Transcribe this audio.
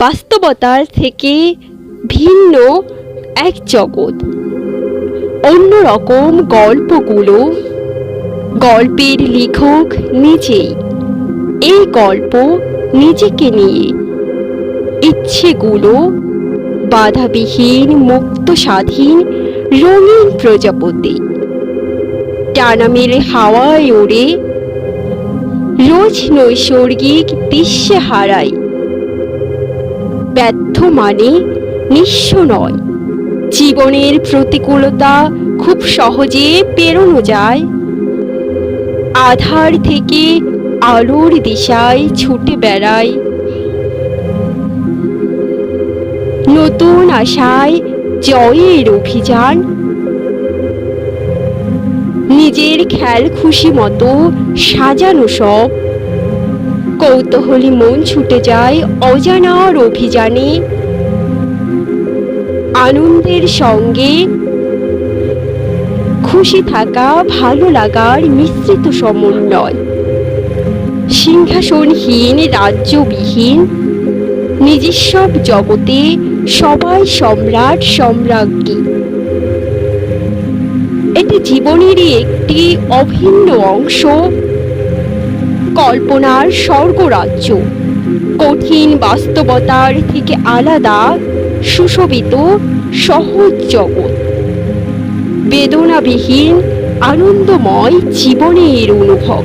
বাস্তবতার থেকে ভিন্ন এক জগৎ। অন্যরকম গল্পগুলো, গল্পের লেখক নিজেই, এই গল্প নিজেকে নিয়ে, ইচ্ছেগুলো বাধাবিহীন, মুক্ত, স্বাধীন, রঙিন প্রজাপতি। টানা মেলে হাওয়ায় ওড়ে, রোজ নৈসর্গিক দৃশ্যে হারায়। ব্যর্থ মানে নিঃস্ব নয়, জীবনের প্রতিকূলতা খুব সহজে পেরোনো যায়। আধার থেকে আলোর দিশায় ছুটে বেড়ায়, নতুন আশায় জয়ের অভিযান। নিজের খেয়াল খুশি মতো সাজানো সব, কৌতূহলী মন ছুটে যায় অজানার অভিযানে। আনন্দের সঙ্গে খুশি থাকা, ভালো লাগার মিশ্রিত সমন্বয়। সিংহাসনহীন, রাজ্যবিহীন, নিজস্ব জগতে সবাই সম্রাট, সম্রাজ্ঞী। এটি জীবনেরই একটি অভিন্ন অংশ, কল্পনার স্বর্গরাজ্য, কঠিন বাস্তবতার থেকে আলাদা, সুশোভিত সহজ জগৎ। বেদনাবিহীন, আনন্দময় জীবনের অনুভব।